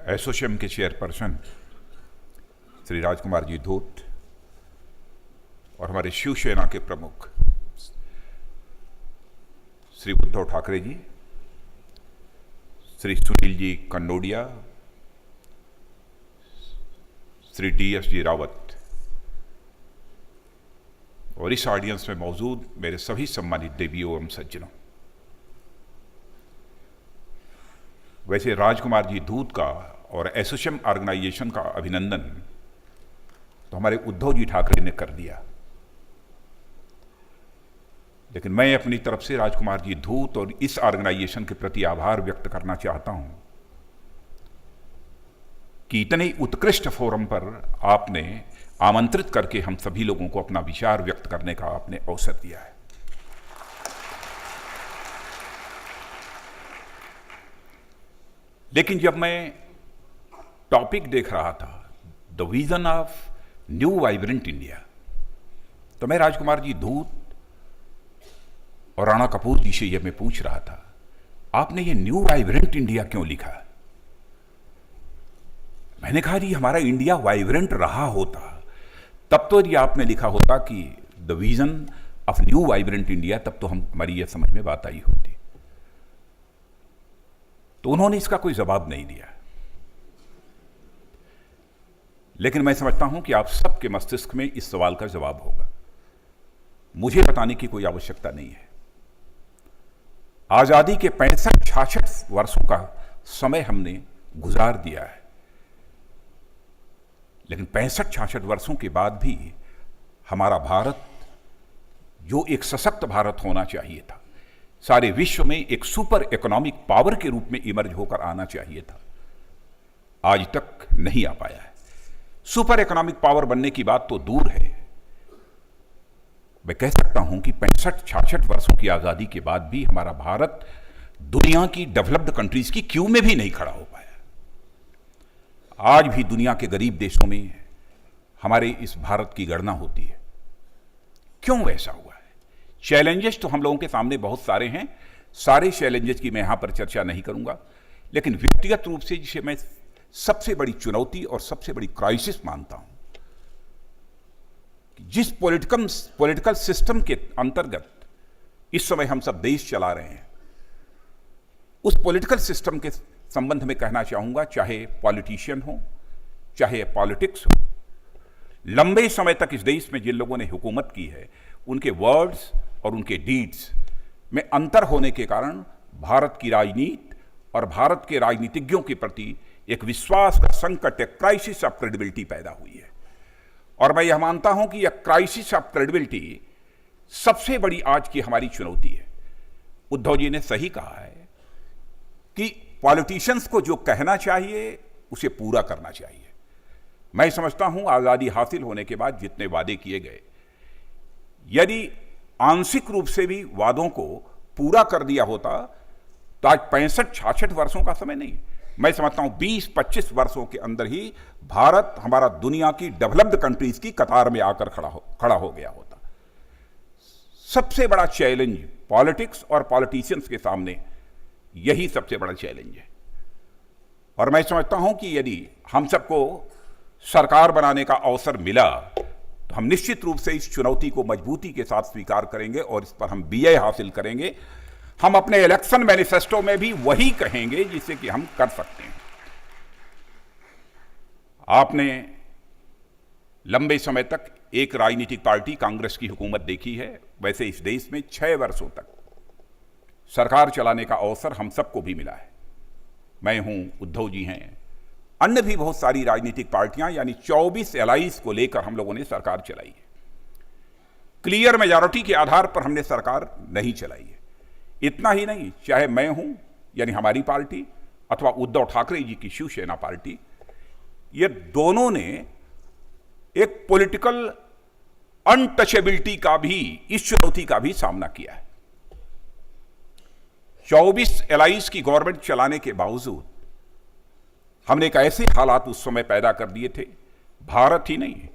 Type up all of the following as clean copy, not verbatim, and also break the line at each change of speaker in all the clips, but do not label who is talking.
एसोचैम के चेयरपर्सन श्री राजकुमार जी धूत और हमारे शिवसेना के प्रमुख श्री उद्धव ठाकरे जी, श्री सुनील जी कन्नोडिया, श्री DS जी रावत और इस ऑडियंस में मौजूद मेरे सभी सम्मानित देवियों एवं सज्जनों। वैसे राजकुमार जी धूत का और एसोचैम ऑर्गेनाइजेशन का अभिनंदन तो हमारे उद्धव जी ठाकरे ने कर दिया, लेकिन मैं अपनी तरफ से राजकुमार जी धूत और इस ऑर्गेनाइजेशन के प्रति आभार व्यक्त करना चाहता हूं कि इतने उत्कृष्ट फोरम पर आपने आमंत्रित करके हम सभी लोगों को अपना विचार व्यक्त करने का आपने अवसर दिया है। लेकिन जब मैं टॉपिक देख रहा था the vision of new vibrant India, तो मैं राजकुमार जी धूत और राणा कपूर जी से यह मैं पूछ रहा था, आपने ये न्यू वाइब्रेंट इंडिया क्यों लिखा? मैंने कहा जी हमारा इंडिया वाइब्रेंट रहा होता तब तो ये आपने लिखा होता कि the vision of new vibrant India, तब तो हमारी यह समझ में बात आई होती। तो उन्होंने इसका कोई जवाब नहीं दिया, लेकिन मैं समझता हूं कि आप सबके मस्तिष्क में इस सवाल का जवाब होगा। मुझे बताने की कोई आवश्यकता नहीं है। आजादी के 65-66 वर्षों का समय हमने गुजार दिया है, लेकिन 65-66 वर्षों के बाद भी हमारा भारत, जो एक सशक्त भारत होना चाहिए था, सारे विश्व में एक सुपर इकोनॉमिक पावर के रूप में इमर्ज होकर आना चाहिए था, आज तक नहीं आ पाया है। सुपर इकोनॉमिक पावर बनने की बात तो दूर है, मैं कह सकता हूं कि 65-66 वर्षों की आजादी के बाद भी हमारा भारत दुनिया की डेवलप्ड कंट्रीज की क्यू में भी नहीं खड़ा हो पाया। आज भी दुनिया के गरीब देशों में हमारे इस भारत की गणना होती है। क्यों ऐसा हुआ है? चैलेंजेस तो हम लोगों के सामने बहुत सारे हैं, सारे चैलेंजेस की मैं यहां पर चर्चा नहीं करूंगा, लेकिन व्यक्तिगत रूप से जिसे मैं सबसे बड़ी चुनौती और सबसे बड़ी क्राइसिस मानता हूं, जिस पॉलिटिकल सिस्टम के अंतर्गत इस समय हम सब देश चला रहे हैं, उस पॉलिटिकल सिस्टम के संबंध में कहना चाहूंगा, चाहे पॉलिटिशियन हो, चाहे पॉलिटिक्स हो, लंबे समय तक इस देश में जिन लोगों ने हुकूमत की है, उनके वर्ड्स और उनके डीड्स में अंतर होने के कारण भारत की राजनीति और भारत के राजनीतिज्ञों के प्रति एक विश्वास का संकट, एक क्राइसिस ऑफ क्रेडिबिलिटी पैदा हुई है। और मैं यह मानता हूं कि यह क्राइसिस ऑफ क्रेडिबिलिटी सबसे बड़ी आज की हमारी चुनौती है। उद्धव जी ने सही कहा है कि पॉलिटिशियंस को जो कहना चाहिए उसे पूरा करना चाहिए। मैं समझता हूं आजादी हासिल होने के बाद जितने वादे किए गए, यदि आंशिक रूप से भी वादों को पूरा कर दिया होता तो आज 65-66 वर्षों का समय नहीं, मैं समझता हूं 20-25 वर्षों के अंदर ही भारत हमारा दुनिया की डेवलप्ड कंट्रीज की कतार में आकर खड़ा हो गया होता। सबसे बड़ा चैलेंज पॉलिटिक्स और पॉलिटिशियंस के सामने यही सबसे बड़ा चैलेंज है। और मैं समझता हूं कि यदि हम सबको सरकार बनाने का अवसर मिला तो हम निश्चित रूप से इस चुनौती को मजबूती के साथ स्वीकार करेंगे और इस पर हम विजय हासिल करेंगे। हम अपने इलेक्शन मैनिफेस्टो में भी वही कहेंगे जिसे कि हम कर सकते हैं। आपने लंबे समय तक एक राजनीतिक पार्टी कांग्रेस की हुकूमत देखी है, वैसे इस देश में 6 वर्षों तक सरकार चलाने का अवसर हम सबको भी मिला है। मैं हूं, उद्धव जी हैं, अन्य भी बहुत सारी राजनीतिक पार्टियां, यानी 24 एलाइज को लेकर हम लोगों ने सरकार चलाई है। क्लियर मेजॉरिटी के आधार पर हमने सरकार नहीं चलाई है। इतना ही नहीं, चाहे मैं हूं यानी हमारी पार्टी अथवा उद्धव ठाकरे जी की शिवसेना पार्टी, ये दोनों ने एक पॉलिटिकल अनटचेबिलिटी का भी, इस चुनौती का भी सामना किया है। 24 एलाइज की गवर्नमेंट चलाने के बावजूद हमने एक ऐसे हालात उस समय पैदा कर दिए थे, भारत ही नहीं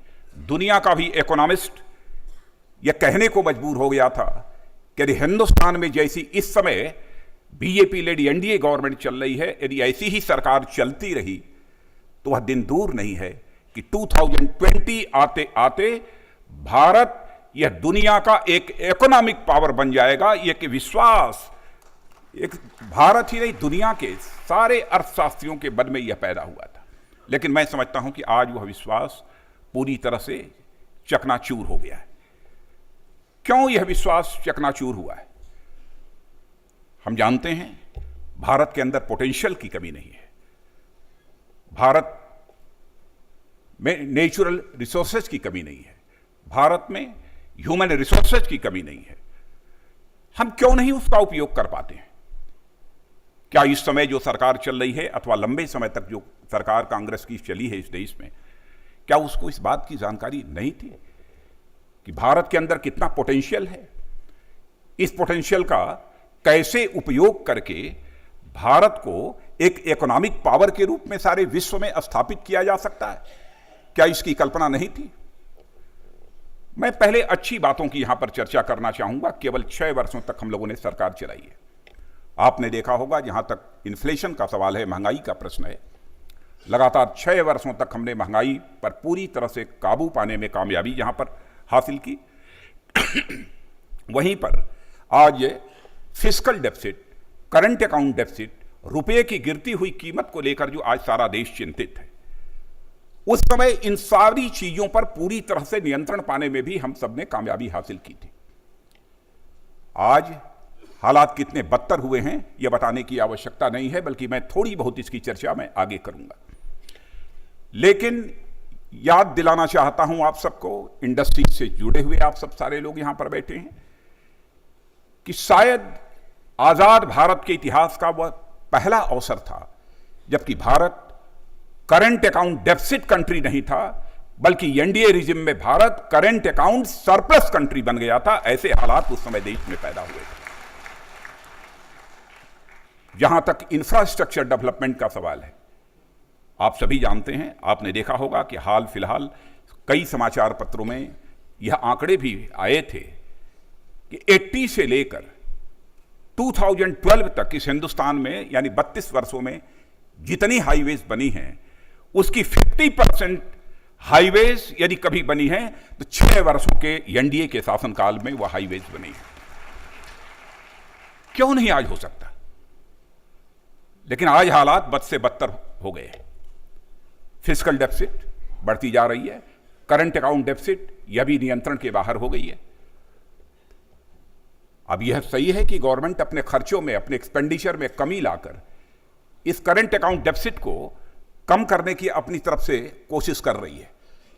दुनिया का भी इकोनॉमिस्ट यह कहने को मजबूर हो गया था कि यदि हिंदुस्तान में जैसी इस समय बीजेपी लेड एनडीए गवर्नमेंट चल रही है, यदि ऐसी ही सरकार चलती रही तो वह दिन दूर नहीं है कि 2020 आते आते भारत यह दुनिया का एक इकोनॉमिक पावर बन जाएगा। एक विश्वास एक भारत ही नहीं, दुनिया के सारे अर्थशास्त्रियों के मन में यह पैदा हुआ था। लेकिन मैं समझता हूं कि आज वह विश्वास पूरी तरह से चकनाचूर हो गया है। क्यों यह विश्वास चकनाचूर हुआ है? हम जानते हैं भारत के अंदर पोटेंशियल की कमी नहीं है, भारत में नेचुरल रिसोर्सेज की कमी नहीं है, भारत में ह्यूमन रिसोर्सेज की कमी नहीं है। हम क्यों नहीं उसका उपयोग कर पाते हैं? क्या इस समय जो सरकार चल रही है अथवा लंबे समय तक जो सरकार कांग्रेस की चली है इस देश में, क्या उसको इस बात की जानकारी नहीं थी कि भारत के अंदर कितना पोटेंशियल है? इस पोटेंशियल का कैसे उपयोग करके भारत को एक इकोनॉमिक पावर के रूप में सारे विश्व में स्थापित किया जा सकता है, क्या इसकी कल्पना नहीं थी? मैं पहले अच्छी बातों की यहां पर चर्चा करना चाहूंगा। केवल 6 वर्षों तक हम लोगों ने सरकार चलाई है। आपने देखा होगा, जहां तक इन्फ्लेशन का सवाल है, महंगाई का प्रश्न है, लगातार 6 वर्षों तक हमने महंगाई पर पूरी तरह से काबू पाने में कामयाबी जहां पर हासिल की, वहीं पर आज fiscal deficit, current account deficit, रुपये की गिरती हुई कीमत को लेकर जो आज सारा देश चिंतित है, उस समय इन सारी चीजों पर पूरी तरह से नियंत्रण पाने में भी हम सब ने कामयाबी हासिल की थी। आज हालात कितने बदतर हुए हैं यह बताने की आवश्यकता नहीं है, बल्कि मैं थोड़ी बहुत इसकी चर्चा मैं आगे करूंगा। लेकिन याद दिलाना चाहता हूं आप सबको, इंडस्ट्री से जुड़े हुए आप सब सारे लोग यहां पर बैठे हैं, कि शायद आजाद भारत के इतिहास का वह पहला अवसर था जबकि Bharat current account deficit country नहीं था, बल्कि एनडीए रिजिम में Bharat current account surplus country बन गया था। ऐसे हालात उस समय देश में पैदा हुए थे। जहां तक इंफ्रास्ट्रक्चर डेवलपमेंट का सवाल है, आप सभी जानते हैं, आपने देखा होगा कि हाल फिलहाल कई समाचार पत्रों में यह आंकड़े भी आए थे कि 80 से लेकर 2012 तक इस हिंदुस्तान में, यानी 32 वर्षों में जितनी हाईवेज बनी हैं, उसकी 50% हाईवेज यदि कभी बनी है तो 6 वर्षों के एनडीए के शासनकाल में वह हाईवेज बनी है। क्यों नहीं आज हो सकता? लेकिन आज हालात बद से बदतर हो गए हैं। फिस्कल डेफिसिट बढ़ती जा रही है, करंट अकाउंट डेफिसिट यह भी नियंत्रण के बाहर हो गई है। अब यह सही है कि गवर्नमेंट अपने खर्चों में, अपने एक्सपेंडिचर में कमी लाकर इस करंट अकाउंट डेफिसिट को कम करने की अपनी तरफ से कोशिश कर रही है,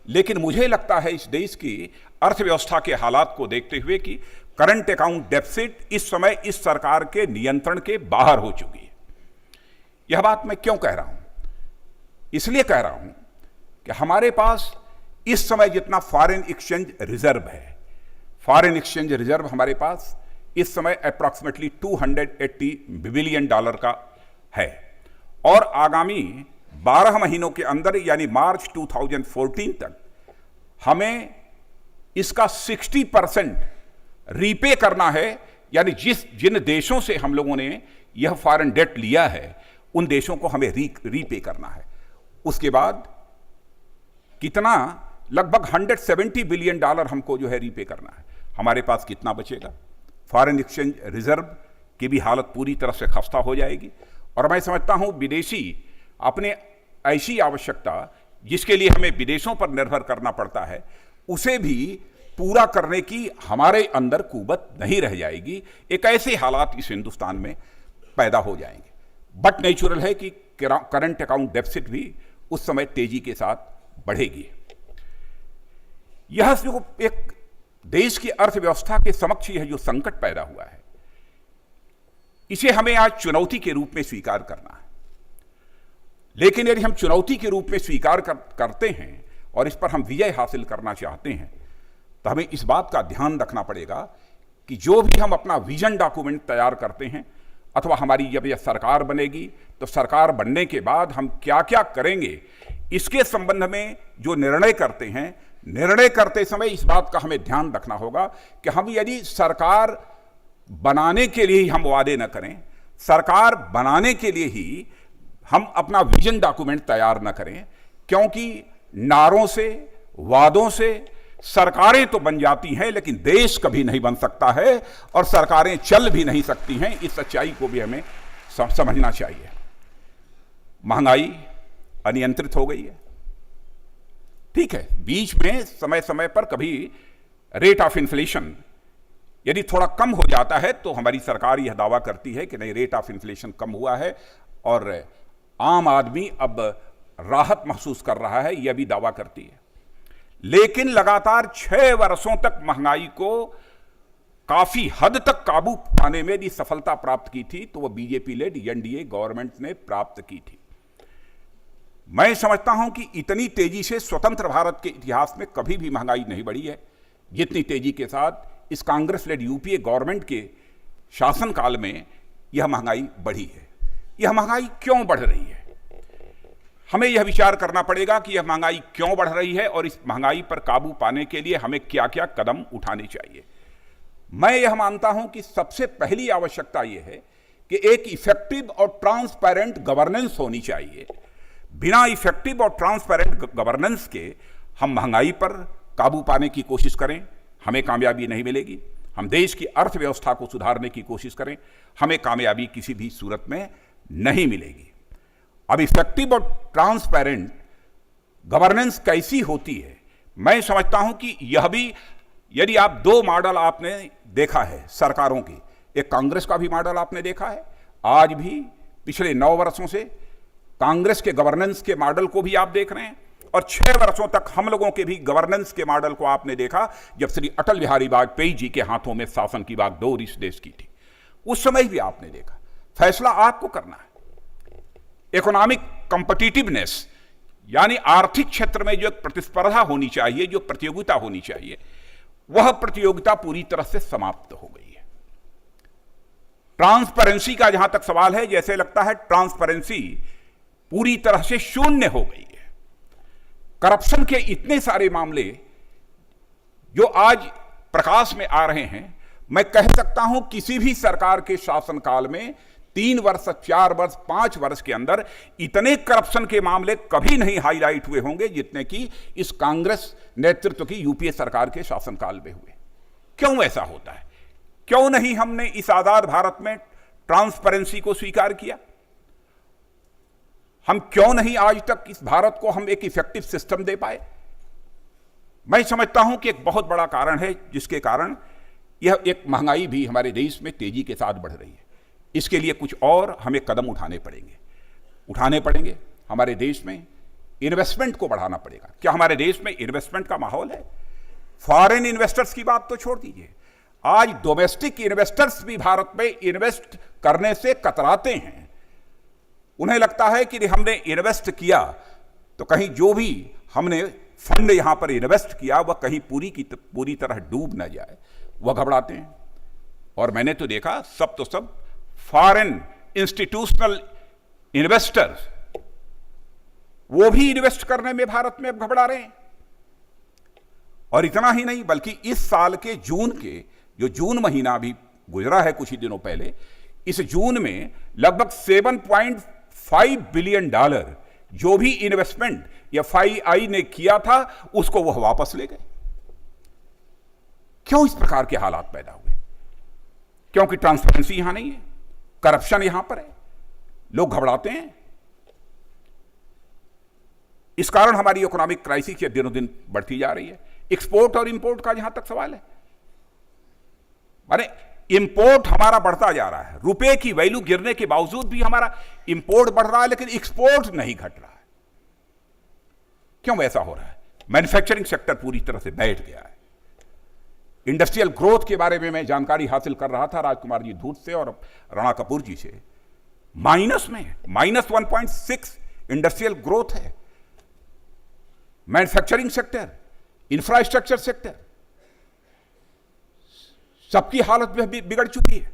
लेकिन मुझे लगता है इस देश की अर्थव्यवस्था के हालात को देखते हुए कि करंट अकाउंट डेफिसिट इस समय इस सरकार के नियंत्रण के बाहर हो चुकी है। यह बात मैं क्यों कह रहा हूं? इसलिए कह रहा हूं कि हमारे पास इस समय जितना फॉरेन एक्सचेंज रिजर्व है, फॉरेन एक्सचेंज रिजर्व हमारे पास इस समय अप्रॉक्सीमेटली $280 बिलियन का है, और आगामी 12 महीनों के अंदर यानी मार्च 2014 तक हमें इसका 60% रीपे करना है। यानी जिन देशों से हम लोगों ने यह फॉरेन डेट लिया है उन देशों को हमें रीपे करना है। उसके बाद कितना, लगभग $170 बिलियन हमको जो है रीपे करना है। हमारे पास कितना बचेगा? फॉरेन एक्सचेंज रिजर्व की भी हालत पूरी तरह से खस्ता हो जाएगी। और मैं समझता हूं विदेशी अपने ऐसी आवश्यकता जिसके लिए हमें विदेशों पर निर्भर करना पड़ता है, उसे भी पूरा करने की हमारे अंदर कुव्वत नहीं रह जाएगी। एक ऐसे हालात इस हिंदुस्तान में पैदा हो जाएंगे। बट नेचुरल है कि करंट अकाउंट डेफिसिट भी उस समय तेजी के साथ बढ़ेगी। यह जो एक देश की अर्थव्यवस्था के समक्ष यह जो संकट पैदा हुआ है, इसे हमें आज चुनौती के रूप में स्वीकार करना है। लेकिन यदि हम चुनौती के रूप में स्वीकार करते हैं और इस पर हम विजय हासिल करना चाहते हैं, तो हमें इस बात का ध्यान रखना पड़ेगा कि जो भी हम अपना विजन डॉक्यूमेंट तैयार करते हैं, अथवा हमारी जब यह सरकार बनेगी तो सरकार बनने के बाद हम क्या क्या करेंगे, इसके संबंध में जो निर्णय करते हैं, निर्णय करते समय इस बात का हमें ध्यान रखना होगा कि हम यदि सरकार बनाने के लिए ही हम वादे न करें, सरकार बनाने के लिए ही हम अपना विजन डॉक्यूमेंट तैयार न करें, क्योंकि नारों से, वादों से सरकारें तो बन जाती हैं, लेकिन देश कभी नहीं बन सकता है और सरकारें चल भी नहीं सकती हैं। इस सच्चाई को भी हमें समझना चाहिए। महंगाई अनियंत्रित हो गई है, ठीक है। बीच में समय समय पर कभी रेट ऑफ इन्फ्लेशन यदि थोड़ा कम हो जाता है तो हमारी सरकार यह दावा करती है कि नहीं, रेट ऑफ इन्फ्लेशन कम हुआ है और आम आदमी अब राहत महसूस कर रहा है, यह भी दावा करती है। लेकिन लगातार 6 वर्षों तक महंगाई को काफी हद तक काबू पाने में यदि सफलता प्राप्त की थी तो वह बीजेपी लेड एनडीए गवर्नमेंट ने प्राप्त की थी। मैं समझता हूं कि इतनी तेजी से स्वतंत्र भारत के इतिहास में कभी भी महंगाई नहीं बढ़ी है जितनी तेजी के साथ इस कांग्रेस लेड यूपीए गवर्नमेंट के शासनकाल में यह महंगाई बढ़ी है। यह महंगाई क्यों बढ़ रही है? हमें यह विचार करना पड़ेगा कि यह महंगाई क्यों बढ़ रही है और इस महंगाई पर काबू पाने के लिए हमें क्या क्या कदम उठाने चाहिए। मैं यह मानता हूं कि सबसे पहली आवश्यकता यह है कि एक इफेक्टिव और ट्रांसपेरेंट गवर्नेंस होनी चाहिए। बिना इफेक्टिव और ट्रांसपेरेंट गवर्नेंस के हम महंगाई पर काबू पाने की कोशिश करें, हमें कामयाबी नहीं मिलेगी। हम देश की अर्थव्यवस्था को सुधारने की कोशिश करें, हमें कामयाबी किसी भी सूरत में नहीं मिलेगी। अब इफेक्टिव और ट्रांसपेरेंट गवर्नेंस कैसी होती है? मैं समझता हूं कि यह भी, यदि आप 2 मॉडल आपने देखा है सरकारों की, एक कांग्रेस का भी मॉडल आपने देखा है, आज भी पिछले 9 वर्षों से कांग्रेस के गवर्नेंस के मॉडल को भी आप देख रहे हैं, और 6 वर्षों तक हम लोगों के भी गवर्नेंस के मॉडल को आपने देखा जब श्री अटल बिहारी वाजपेयी जी के हाथों में शासन की बागडोर इस देश की थी। उस समय भी आपने देखा। फैसला आपको करना है। इकोनॉमिक कॉम्पिटिटिवनेस यानी आर्थिक क्षेत्र में जो प्रतिस्पर्धा होनी चाहिए, जो प्रतियोगिता होनी चाहिए, वह प्रतियोगिता पूरी तरह से समाप्त हो गई है। ट्रांसपेरेंसी का जहां तक सवाल है, जैसे लगता है ट्रांसपेरेंसी पूरी तरह से शून्य हो गई है। करप्शन के इतने सारे मामले जो आज प्रकाश में आ रहे हैं, मैं कह सकता हूं किसी भी सरकार के शासनकाल में 3 वर्ष, 4 वर्ष, 5 वर्ष के अंदर इतने करप्शन के मामले कभी नहीं हाईलाइट हुए होंगे जितने कि इस कांग्रेस नेतृत्व की यूपीए सरकार के शासनकाल में हुए। क्यों ऐसा होता है? क्यों नहीं हमने इस आजाद भारत में ट्रांसपेरेंसी को स्वीकार किया? हम क्यों नहीं आज तक इस भारत को हम एक इफेक्टिव सिस्टम दे पाए? मैं समझता हूं कि एक बहुत बड़ा कारण है जिसके कारण यह एक महंगाई भी हमारे देश में तेजी के साथ बढ़ रही है। इसके लिए कुछ और हमें कदम उठाने पड़ेंगे। हमारे देश में इन्वेस्टमेंट को बढ़ाना पड़ेगा। क्या हमारे देश में इन्वेस्टमेंट का माहौल है? फॉरेन इन्वेस्टर्स की बात तो छोड़ दीजिए, आज डोमेस्टिक इन्वेस्टर्स भी भारत में इन्वेस्ट करने से कतराते हैं। उन्हें लगता है कि हमने इन्वेस्ट किया तो कहीं जो भी हमने फंड यहां पर इन्वेस्ट किया वह कहीं पूरी तरह डूब न जाए, वह घबराते हैं। और मैंने तो देखा सब फॉरेन इंस्टीट्यूशनल इन्वेस्टर्स, वो भी इन्वेस्ट करने में भारत में अब घबरा रहे हैं। और इतना ही नहीं, बल्कि इस साल के जून महीना भी गुजरा है कुछ ही दिनों पहले, इस जून में लगभग $7.5 बिलियन जो भी इन्वेस्टमेंट एफआईआई ने किया था उसको वह वापस ले गए। क्यों इस प्रकार के हालात पैदा हुए? क्योंकि ट्रांसपेरेंसी यहां नहीं है, करप्शन यहां पर है, लोग घबराते हैं। इस कारण हमारी इकोनॉमिक क्राइसिस दिनों दिन बढ़ती जा रही है। एक्सपोर्ट और इंपोर्ट का जहां तक सवाल है, माने इंपोर्ट हमारा बढ़ता जा रहा है, रुपए की वैल्यू गिरने के बावजूद भी हमारा इंपोर्ट बढ़ रहा है, लेकिन एक्सपोर्ट नहीं घट रहा है। क्यों ऐसा हो रहा है? मैन्युफैक्चरिंग सेक्टर पूरी तरह से बैठ गया है। इंडस्ट्रियल ग्रोथ के बारे में मैं जानकारी हासिल कर रहा था राजकुमार जी धूत से और राणा कपूर जी से, -1.6 इंडस्ट्रियल ग्रोथ है। मैन्युफैक्चरिंग सेक्टर, इंफ्रास्ट्रक्चर सेक्टर, सबकी हालत भी बिगड़ चुकी है।